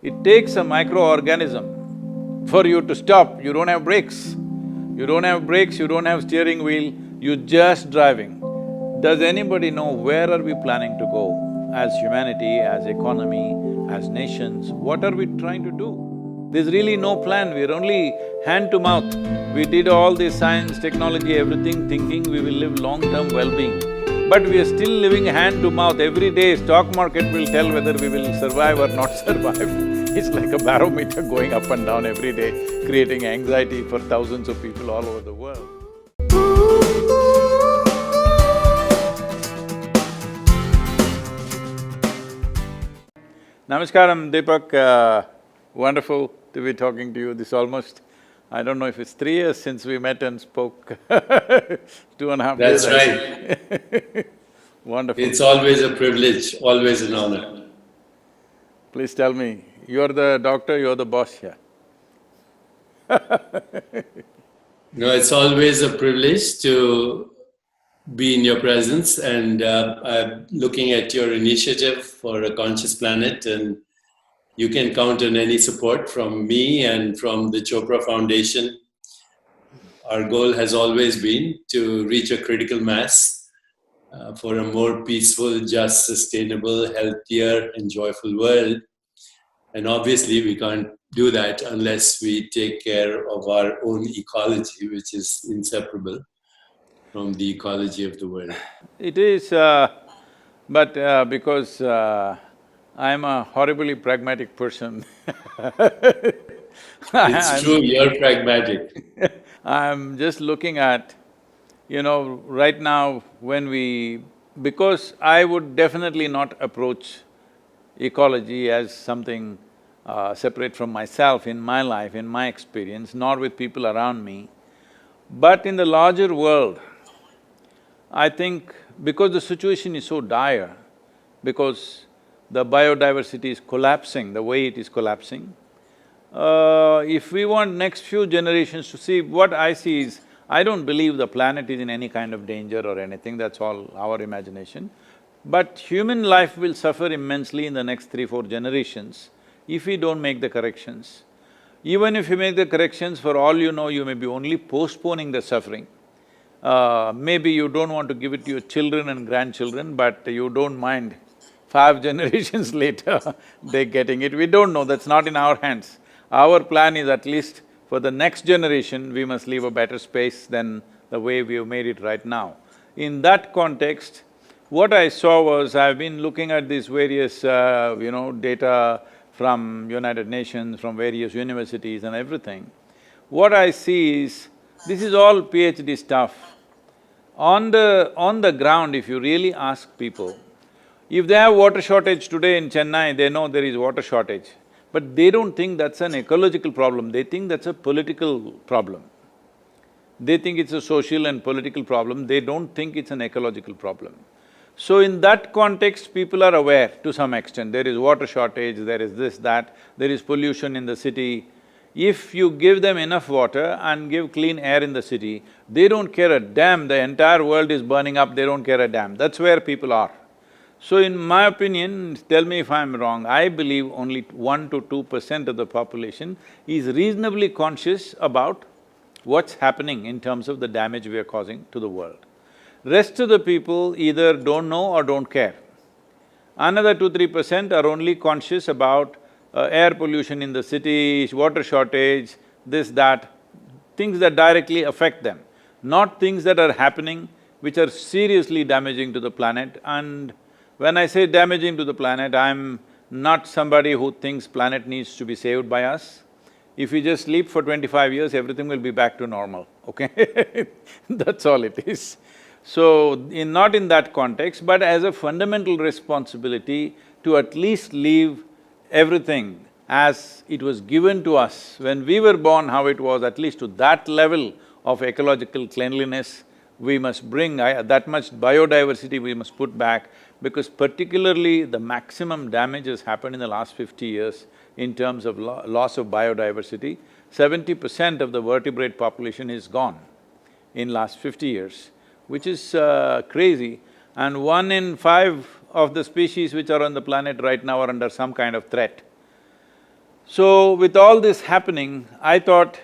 It takes a microorganism for you to stop. You don't have brakes. You don't have brakes, you don't have steering wheel, you're just driving. Does anybody know where are we planning to go as humanity, as economy, as nations? What are we trying to do? There's really no plan, we're only hand to mouth. We did all this science, technology, everything thinking we will live long-term well-being. But we are still living hand to mouth. Every day stock market will tell whether we will survive or not survive. It's like a barometer going up and down every day, creating anxiety for thousands of people all over the world. Namaskaram, Deepak. Wonderful to be talking to you. This almost… I don't know if it's 3 years since we met and spoke 2.5 years. That's right. Wonderful. It's always a privilege, always an honor. Please tell me, you're the doctor, you're the boss here. No, it's always a privilege to be in your presence, and I'm looking at your initiative for a conscious planet, and you can count on any support from me and from the Chopra Foundation. Our goal has always been to reach a critical mass for a more peaceful, just, sustainable, healthier and joyful world. And obviously we can't do that unless we take care of our own ecology, which is inseparable from the ecology of the world. It is, but because I'm a horribly pragmatic person It's true, you're pragmatic. I'm just looking at, right now when we… because I would definitely not approach ecology as something separate from myself in my life, in my experience, nor with people around me. But in the larger world, I think because the situation is so dire, because the biodiversity is collapsing the way it is collapsing, if we want next few generations to see… what I see is, I don't believe the planet is in any kind of danger or anything, that's all our imagination. But human life will suffer immensely in the next 3-4 generations if we don't make the corrections. Even if you make the corrections, for all you know, you may be only postponing the suffering. Maybe you don't want to give it to your children and grandchildren, but you don't mind 5 generations later they're getting it. We don't know, that's not in our hands. Our plan is at least for the next generation, we must leave a better space than the way we have made it right now. In that context, what I saw was, I've been looking at these various, data from United Nations, from various universities and everything. What I see is, this is all PhD stuff. On the ground, if you really ask people, if they have water shortage today in Chennai, they know there is water shortage. But they don't think that's an ecological problem, they think that's a political problem. They think it's a social and political problem, they don't think it's an ecological problem. So in that context, people are aware to some extent, there is water shortage, there is this, that, there is pollution in the city. If you give them enough water and give clean air in the city, they don't care a damn, the entire world is burning up, they don't care a damn, that's where people are. So in my opinion, tell me if I'm wrong, I believe only 1 to 2% of the population is reasonably conscious about what's happening in terms of the damage we are causing to the world. Rest of the people either don't know or don't care. Another 2-3% are only conscious about air pollution in the city, water shortage, this, that, things that directly affect them, not things that are happening which are seriously damaging to the planet. And when I say damaging to the planet, I'm not somebody who thinks planet needs to be saved by us. If we just sleep for 25 years, everything will be back to normal, okay? That's all it is. So, not in that context, but as a fundamental responsibility to at least leave everything as it was given to us when we were born, how it was, at least to that level of ecological cleanliness, we must bring that much biodiversity we must put back, because particularly the maximum damage has happened in the last 50 years in terms of loss of biodiversity. 70% of the vertebrate population is gone in last 50 years, which is crazy. And 1 in 5 of the species which are on the planet right now are under some kind of threat. So with all this happening, I thought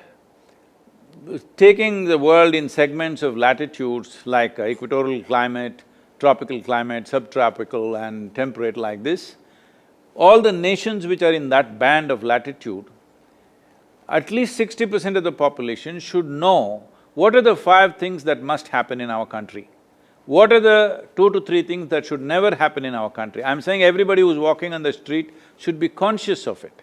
taking the world in segments of latitudes like equatorial climate, tropical climate, subtropical and temperate like this, all the nations which are in that band of latitude, at least 60% of the population should know what are the 5 things that must happen in our country. What are the 2 to 3 things that should never happen in our country? I'm saying everybody who's walking on the street should be conscious of it.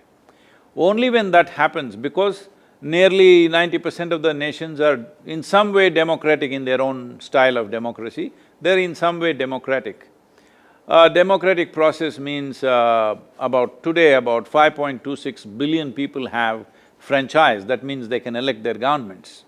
Only when that happens, because nearly 90% of the nations are in some way democratic in their own style of democracy, they're in some way democratic. Democratic process means today about 5.26 billion people have franchise, that means they can elect their governments.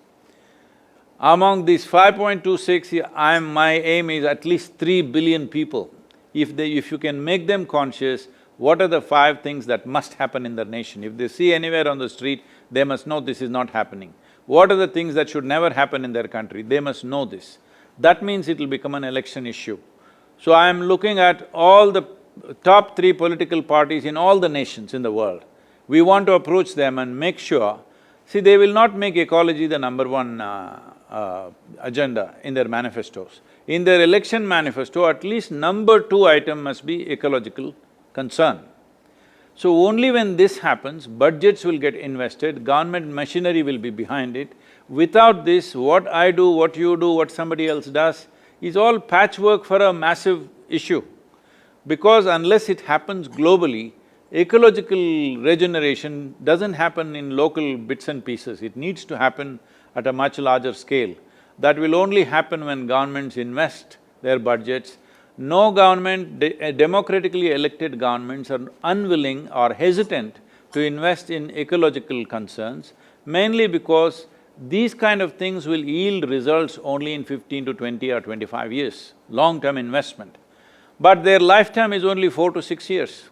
Among these 5.26, my aim is at least 3 billion people. If you can make them conscious, what are the 5 things that must happen in their nation? If they see anywhere on the street, they must know this is not happening. What are the things that should never happen in their country? They must know this. That means it'll become an election issue. So I am looking at all the top 3 political parties in all the nations in the world. We want to approach them and make sure… See, they will not make ecology the number 1 agenda in their manifestos. In their election manifesto, at least number 2 item must be ecological concern. So only when this happens, budgets will get invested, government machinery will be behind it. Without this, what I do, what you do, what somebody else does, is all patchwork for a massive issue. Because unless it happens globally, ecological regeneration doesn't happen in local bits and pieces, it needs to happen at a much larger scale. That will only happen when governments invest their budgets. No government, democratically elected governments are unwilling or hesitant to invest in ecological concerns, mainly because these kind of things will yield results only in 15 to 20 or 25 years, long-term investment. But their lifetime is only 4 to 6 years.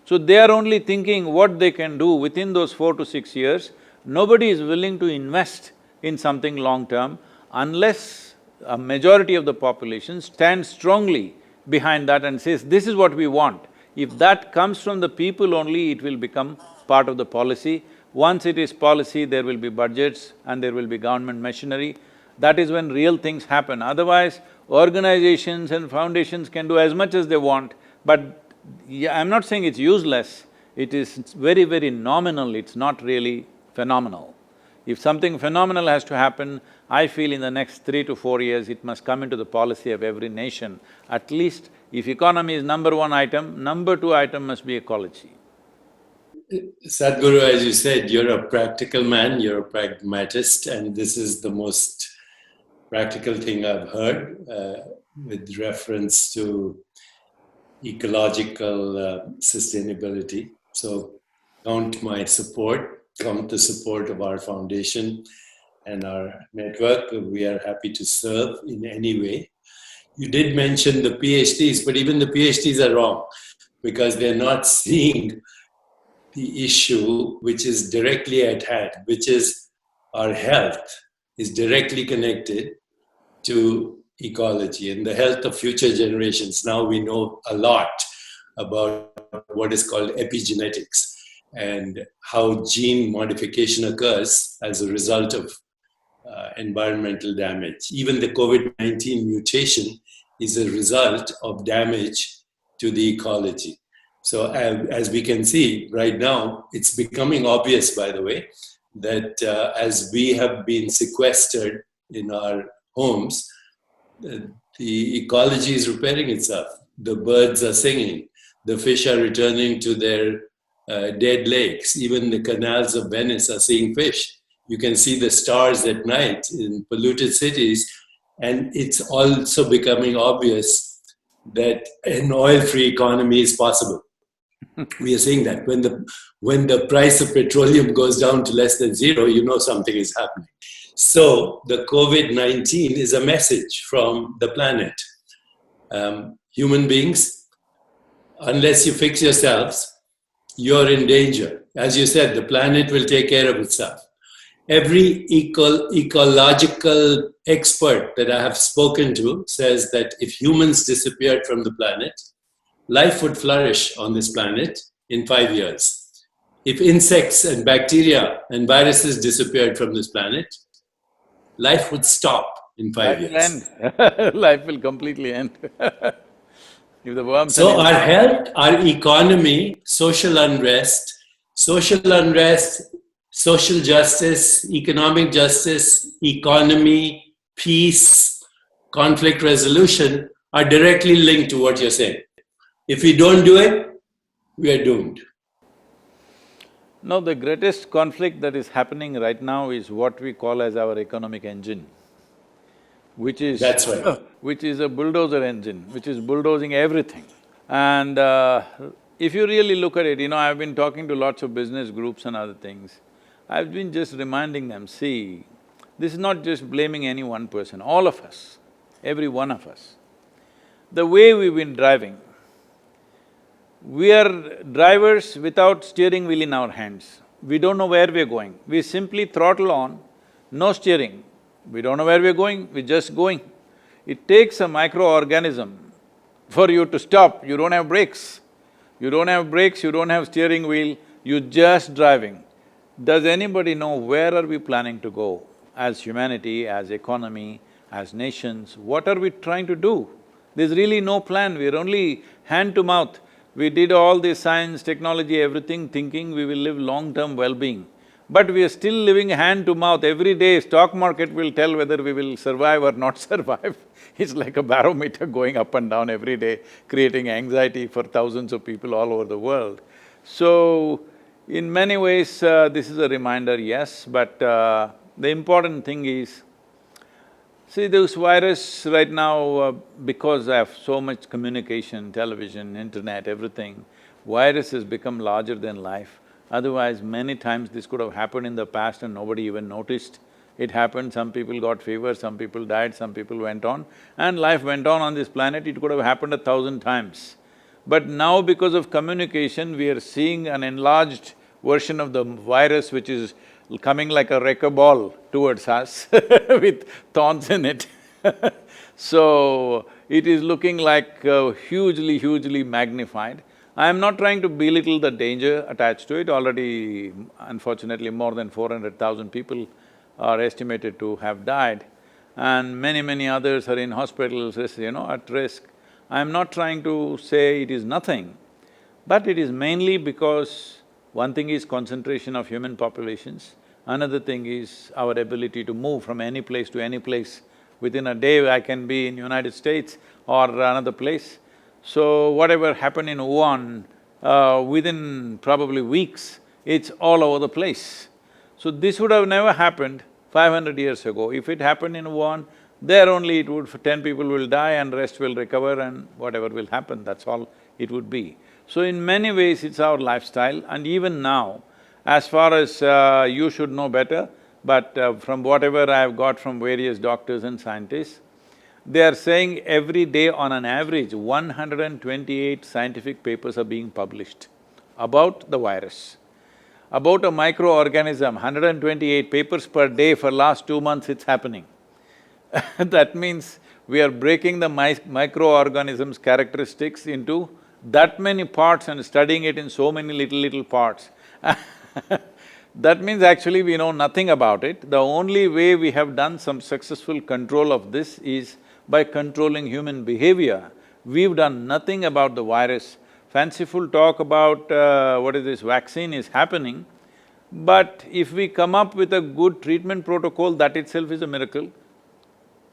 So they are only thinking what they can do within those 4 to 6 years. Nobody is willing to invest in something long-term unless a majority of the population stands strongly behind that and says, this is what we want. If that comes from the people only, it will become part of the policy. Once it is policy, there will be budgets and there will be government machinery. That is when real things happen. Otherwise, organizations and foundations can do as much as they want, but I'm not saying it's useless, it is very, very nominal, it's not really phenomenal. If something phenomenal has to happen, I feel in the next 3 to 4 years, it must come into the policy of every nation. At least if economy is number 1 item, number 2 item must be ecology. Sadhguru, as you said, you're a practical man, you're a pragmatist, and this is the most practical thing I've heard with reference to ecological sustainability. So count my support, count the support of our foundation and our network. We are happy to serve in any way. You did mention the PhDs, but even the PhDs are wrong because they're not seeing the issue which is directly at hand, which is our health is directly connected to ecology and the health of future generations. Now we know a lot about what is called epigenetics and how gene modification occurs as a result of environmental damage. Even the COVID-19 mutation is a result of damage to the ecology. So as we can see right now, it's becoming obvious, by the way, that as we have been sequestered in our homes, the ecology is repairing itself. The birds are singing, the fish are returning to their dead lakes. Even the canals of Venice are seeing fish. You can see the stars at night in polluted cities, and it's also becoming obvious that an oil-free economy is possible. We are seeing that when the price of petroleum goes down to less than 0, you know something is happening. So the COVID-19 is a message from the planet. Human beings, unless you fix yourselves, you're in danger. As you said, the planet will take care of itself. Every ecological expert that I have spoken to says that if humans disappeared from the planet, life would flourish on this planet in 5 years. If insects and bacteria and viruses disappeared from this planet, life would stop in five Life will years. end. Life will completely end. If the worms and So our insects… health, our economy, social unrest, social justice, economic justice, economy, peace, conflict resolution are directly linked to what you're saying. If we don't do it, we are doomed. No, the greatest conflict that is happening right now is what we call as our economic engine, which is That's right. which is a bulldozer engine, which is bulldozing everything. And if you really look at it, I've been talking to lots of business groups and other things. I've been just reminding them, see, this is not just blaming any one person, all of us, every one of us. The way we've been driving, we are drivers without steering wheel in our hands. We don't know where we're going. We simply throttle on, no steering. We don't know where we're going, we're just going. It takes a microorganism for you to stop. You don't have brakes. You don't have brakes, you don't have steering wheel, you're just driving. Does anybody know where are we planning to go as humanity, as economy, as nations? What are we trying to do? There's really no plan, we're only hand to mouth. We did all this science, technology, everything, thinking we will live long-term well-being. But we are still living hand to mouth. Every day, stock market will tell whether we will survive or not survive. It's like a barometer going up and down every day, creating anxiety for thousands of people all over the world. So, in many ways, this is a reminder, yes, but the important thing is, see, this virus right now, because of so much communication, television, internet, everything, virus has become larger than life. Otherwise, many times this could have happened in the past and nobody even noticed. It happened, some people got fever, some people died, some people went on, and life went on this planet, it could have happened 1,000 times. But now because of communication, we are seeing an enlarged version of the virus which is coming like a wrecking ball towards us with thorns in it. So, it is looking like hugely magnified. I am not trying to belittle the danger attached to it. Already, unfortunately, more than 400,000 people are estimated to have died, and many others are in hospitals, at risk. I am not trying to say it is nothing, but it is mainly because one thing is concentration of human populations, another thing is our ability to move from any place to any place. Within a day, I can be in United States or another place. So, whatever happened in Wuhan, within probably weeks, it's all over the place. So, this would have never happened 500 years ago. If it happened in Wuhan, there only it would… 10 people will die and rest will recover and whatever will happen, that's all it would be. So, in many ways, it's our lifestyle, and even now, as far as you should know better, but from whatever I've got from various doctors and scientists, they are saying every day on an average, 128 scientific papers are being published about the virus. About a microorganism, 128 papers per day for last 2 months it's happening. That means we are breaking the microorganism's characteristics into that many parts and studying it in so many little parts. That means actually we know nothing about it. The only way we have done some successful control of this is by controlling human behavior. We've done nothing about the virus. Fanciful talk about what is this vaccine is happening, but if we come up with a good treatment protocol, that itself is a miracle.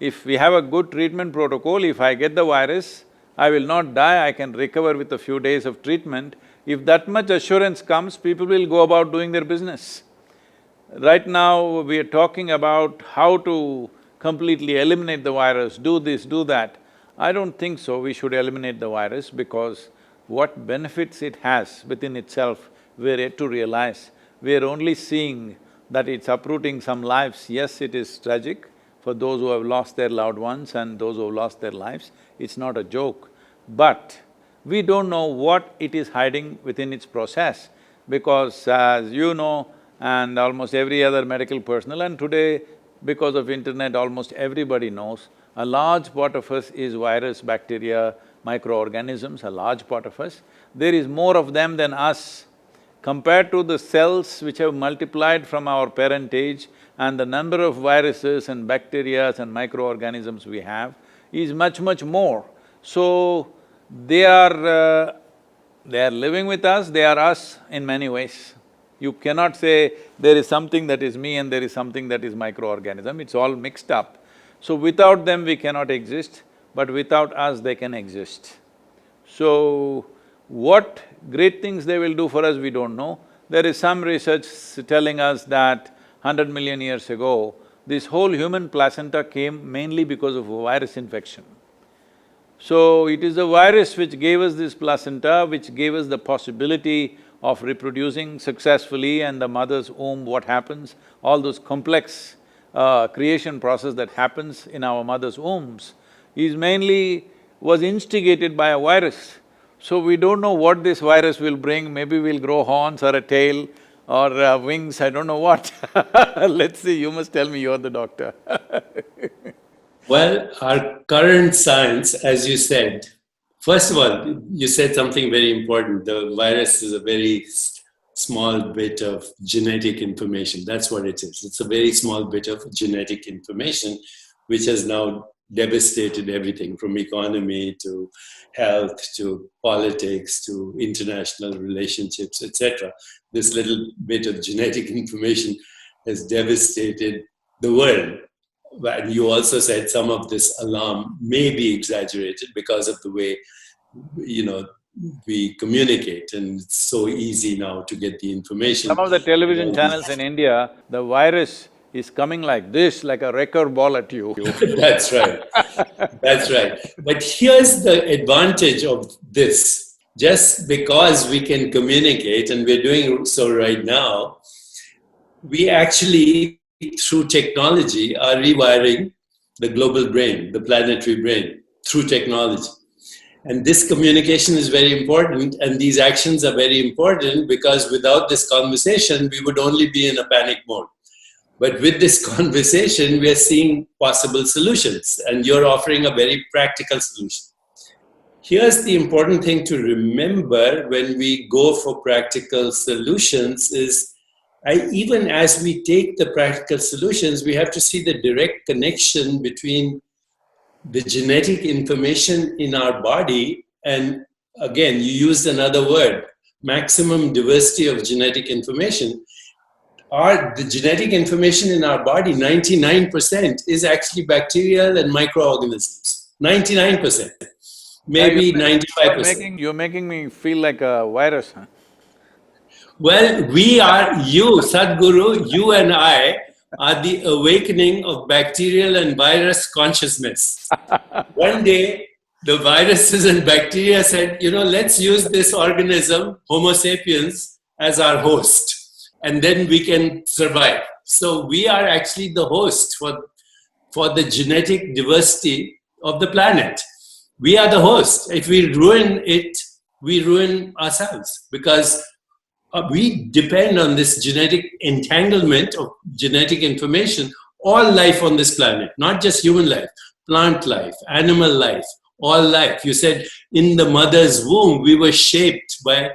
If we have a good treatment protocol, if I get the virus, I will not die, I can recover with a few days of treatment. If that much assurance comes, people will go about doing their business. Right now, we are talking about how to completely eliminate the virus, do this, do that. I don't think so, we should eliminate the virus because what benefits it has within itself, we're yet to realize. We're only seeing that it's uprooting some lives. Yes, it is tragic for those who have lost their loved ones and those who have lost their lives, it's not a joke. But we don't know what it is hiding within its process, because as you know, and almost every other medical personnel, and today because of internet almost everybody knows, a large part of us is virus, bacteria, microorganisms, a large part of us. There is more of them than us compared to the cells which have multiplied from our parentage and the number of viruses and bacteria and microorganisms we have is much, much more. So, they are living with us, they are us in many ways. You cannot say there is something that is me and there is something that is microorganism, it's all mixed up. So without them we cannot exist, but without us they can exist. So, what great things they will do for us, we don't know. There is some research telling us that 100 million years ago, this whole human placenta came mainly because of a virus infection. So, it is the virus which gave us this placenta, which gave us the possibility of reproducing successfully, and the mother's womb, what happens, all those complex creation process that happens in our mother's wombs was instigated by a virus. So we don't know what this virus will bring, maybe we'll grow horns or a tail or wings, I don't know what. Let's see, you must tell me, you're the doctor. Well, our current science, as you said, first of all, you said something very important. The virus is a very small bit of genetic information. That's what it is. It's a very small bit of genetic information which has now devastated everything from economy to health to politics to international relationships, etc. This little bit of genetic information has devastated the world. And you also said some of this alarm may be exaggerated because of the way, we communicate, and it's so easy now to get the information. Some of the television channels in India, the virus is coming like this, like a wrecker ball at you. That's right. That's right. But here's the advantage of this. Just because we can communicate, and we're doing so right now, we actually, through technology, are rewiring the global brain, the planetary brain, through technology. And this communication is very important, and these actions are very important, because without this conversation, we would only be in a panic mode. But with this conversation, we are seeing possible solutions, and you're offering a very practical solution. Here's the important thing to remember when we go for practical solutions is, even as we take the practical solutions, we have to see the direct connection between the genetic information in our body, and again, you used another word, maximum diversity of genetic information. The genetic information in our body, 99% is actually bacterial and microorganisms. 99%, maybe 95%. You're making me feel like a virus, huh? Well, we are, you, Sadhguru, you and I are the awakening of bacterial and virus consciousness. One day, the viruses and bacteria said, let's use this organism, Homo sapiens, as our host, and then we can survive. So we are actually the host for the genetic diversity of the planet. We are the host. If we ruin it, we ruin ourselves, because we depend on this genetic entanglement of genetic information. All life on this planet, not just human life, plant life, animal life, all life. You said in the mother's womb, we were shaped by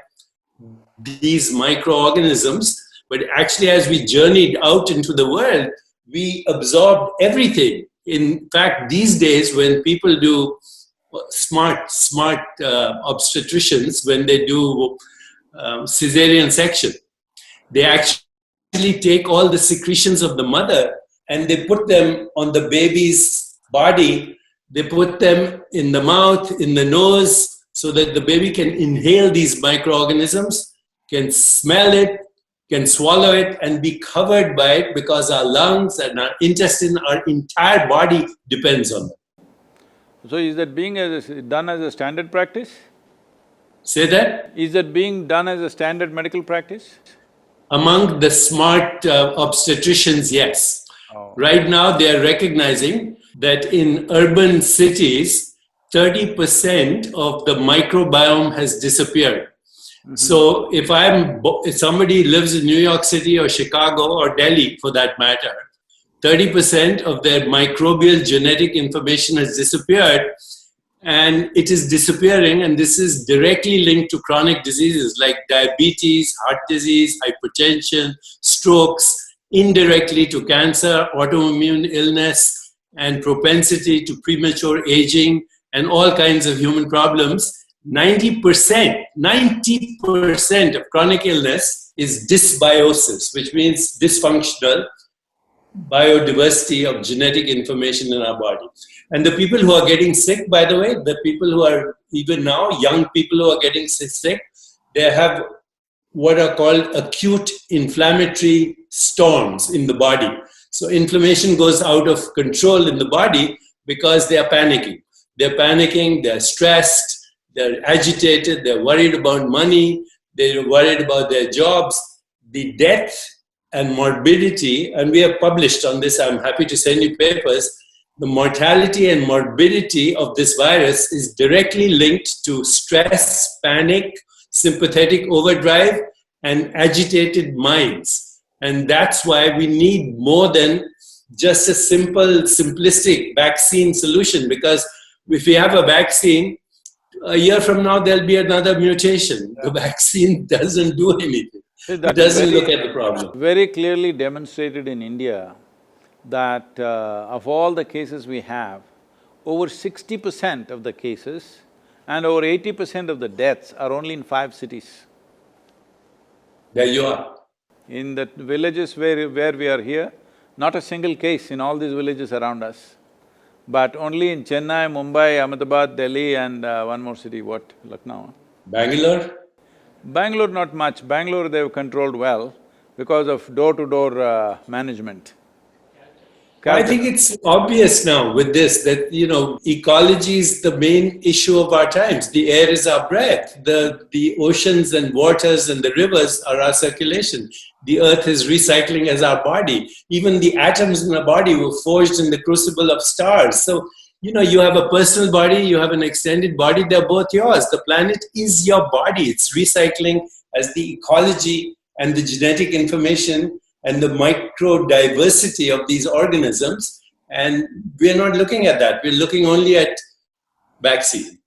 these microorganisms, but actually as we journeyed out into the world, we absorbed everything. In fact, these days when people do smart obstetricians, when they do cesarean section, they actually take all the secretions of the mother and they put them on the baby's body. They put them in the mouth, in the nose, so that the baby can inhale these microorganisms, can smell it, can swallow it, and be covered by it, because our lungs and our intestine, our entire body depends on them. So is that being done as a standard practice? Say that? Is that being done as a standard medical practice? Among the smart obstetricians, yes. Oh. Right now, they are recognizing that in urban cities, 30% of the microbiome has disappeared. Mm-hmm. So if somebody lives in New York City or Chicago or Delhi, for that matter, 30% of their microbial genetic information has disappeared. and it is disappearing, and this is directly linked to chronic diseases like diabetes, heart disease, hypertension, strokes, indirectly to cancer, autoimmune illness, and propensity to premature aging, and all kinds of human problems. 90% of chronic illness is dysbiosis, which means dysfunctional biodiversity of genetic information in our body. And the people who are getting sick, by the way, the people who are even now, young people who are getting sick, they have what are called acute inflammatory storms in the body. So inflammation goes out of control in the body because they are panicking. They're panicking, they're stressed, they're agitated, they're worried about money, they're worried about their jobs. The death and morbidity, and we have published on this, I'm happy to send you papers, the mortality and morbidity of this virus is directly linked to stress, panic, sympathetic overdrive, and agitated minds. And that's why we need more than just a simple, simplistic vaccine solution, because if we have a vaccine, a year from now there'll be another mutation. The vaccine doesn't do anything. It doesn't look at the problem. Very clearly demonstrated in India that of all the cases we have, over 60% of the cases and over 80% of the deaths are only in 5 cities. There you are. In the villages where we are here, not a single case in all these villages around us. But only in Chennai, Mumbai, Ahmedabad, Delhi and one more city, what? Lucknow? Bangalore? Bangalore not much. Bangalore they've controlled well because of door-to-door management. I think it's obvious now with this that, ecology is the main issue of our times. The air is our breath. The oceans and waters and the rivers are our circulation. The earth is recycling as our body. Even the atoms in our body were forged in the crucible of stars. So, you have a personal body, you have an extended body, they're both yours. The planet is your body. It's recycling as the ecology and the genetic information and the micro diversity of these organisms, and we're not looking at that. We're looking only at vaccine.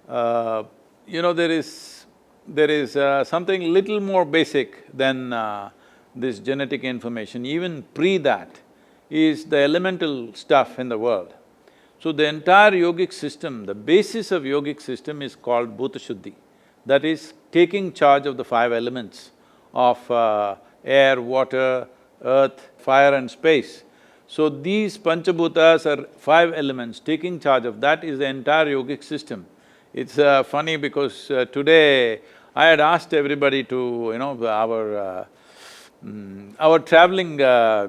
There is something little more basic than this genetic information. Even pre that is the elemental stuff in the world. So the entire yogic system, the basis of yogic system is called Bhuta Shuddhi. That is taking charge of the 5 elements of air, water, earth, fire and space. So these Panchabhutas are 5 elements, taking charge of that is the entire yogic system. It's funny because today I had asked everybody to, our traveling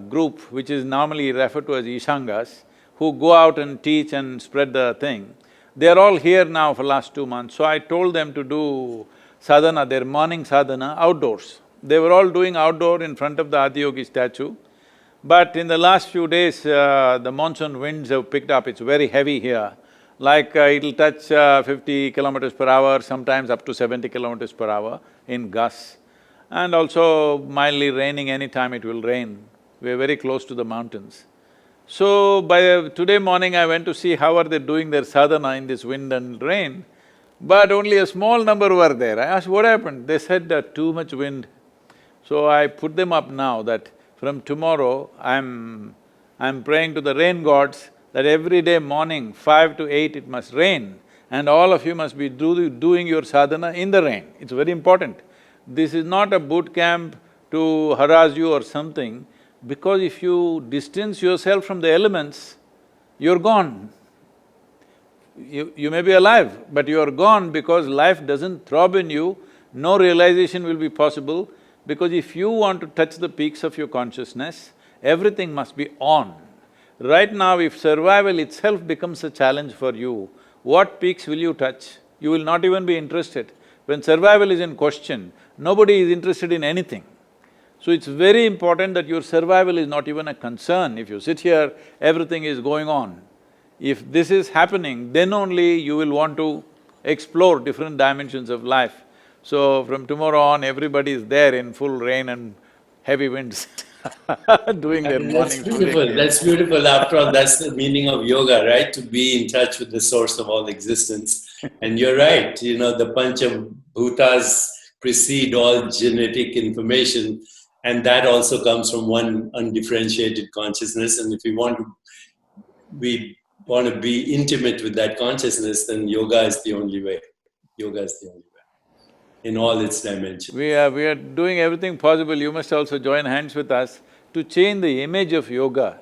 group, which is normally referred to as Ishangas, who go out and teach and spread the thing, they're all here now for last 2 months. So I told them to do sadhana, their morning sadhana outdoors. They were all doing outdoor in front of the Adiyogi statue. But in the last few days, the monsoon winds have picked up, it's very heavy here. Like it'll touch 50 kilometers per hour, sometimes up to 70 kilometers per hour in gusts. And also mildly raining, anytime it will rain. We're very close to the mountains. So today morning I went to see how are they doing their sadhana in this wind and rain, but only a small number were there. I asked, what happened? They said too much wind. So I put them up now that from tomorrow I'm praying to the rain gods that every day morning 5 to 8 it must rain and all of you must be doing your sadhana in the rain. It's very important. This is not a boot camp to harass you or something, because if you distance yourself from the elements, you're gone. You may be alive, but you're gone because life doesn't throb in you, no realization will be possible, because if you want to touch the peaks of your consciousness, everything must be on. Right now, if survival itself becomes a challenge for you, what peaks will you touch? You will not even be interested. When survival is in question, nobody is interested in anything. So it's very important that your survival is not even a concern. If you sit here, everything is going on. If this is happening, then only you will want to explore different dimensions of life. So from tomorrow on, everybody is there in full rain and heavy winds doing I their mean, that's morning beautiful. Surya That's beautiful. After all, that's the meaning of yoga, right? To be in touch with the source of all existence. And you're right, you know, the Panchabhutas precede all genetic information, and that also comes from one undifferentiated consciousness. And if we want to be intimate with that consciousness, then yoga is the only way. Yoga is the only way in all its dimensions. We are doing everything possible, you must also join hands with us to change the image of yoga.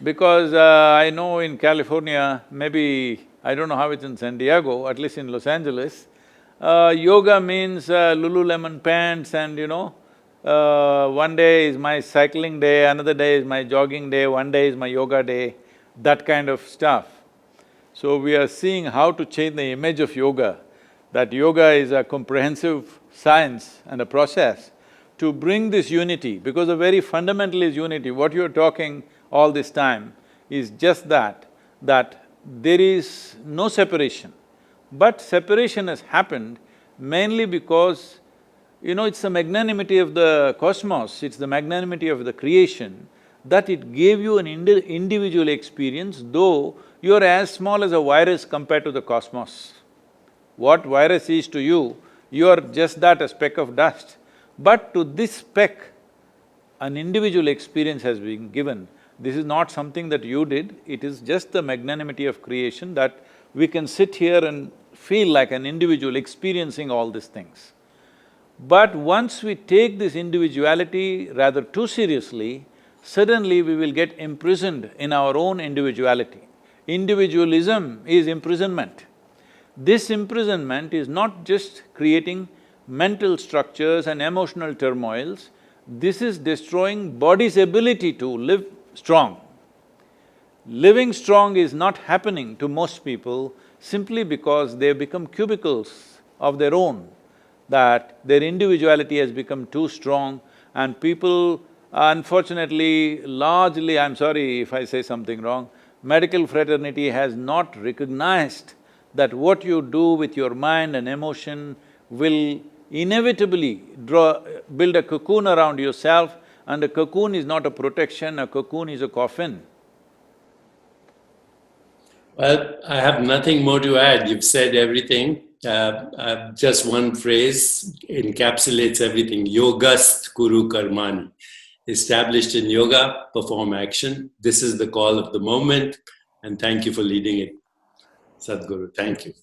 Because I know in California, maybe… I don't know how it's in San Diego, at least in Los Angeles, yoga means Lululemon pants and one day is my cycling day, another day is my jogging day, one day is my yoga day, that kind of stuff. So we are seeing how to change the image of yoga, that yoga is a comprehensive science and a process to bring this unity, because the very fundamental is unity. What you're talking all this time is just that there is no separation. But separation has happened mainly because, it's the magnanimity of the cosmos, it's the magnanimity of the creation that it gave you an individual experience, though you're as small as a virus compared to the cosmos. What virus is to you, you're just that, a speck of dust. But to this speck, an individual experience has been given. This is not something that you did, it is just the magnanimity of creation that we can sit here and feel like an individual experiencing all these things. But once we take this individuality rather too seriously, suddenly we will get imprisoned in our own individuality. Individualism is imprisonment. This imprisonment is not just creating mental structures and emotional turmoils, this is destroying body's ability to live strong. Living strong is not happening to most people simply because they've become cubicles of their own, that their individuality has become too strong and people, unfortunately, largely, I'm sorry if I say something wrong, medical fraternity has not recognized that what you do with your mind and emotion will inevitably build a cocoon around yourself, and a cocoon is not a protection, a cocoon is a coffin. Well, I have nothing more to add. You've said everything. Just one phrase encapsulates everything. Yogast Kuru Karmani. Established in yoga, perform action. This is the call of the moment, and thank you for leading it, Sadhguru. Thank you.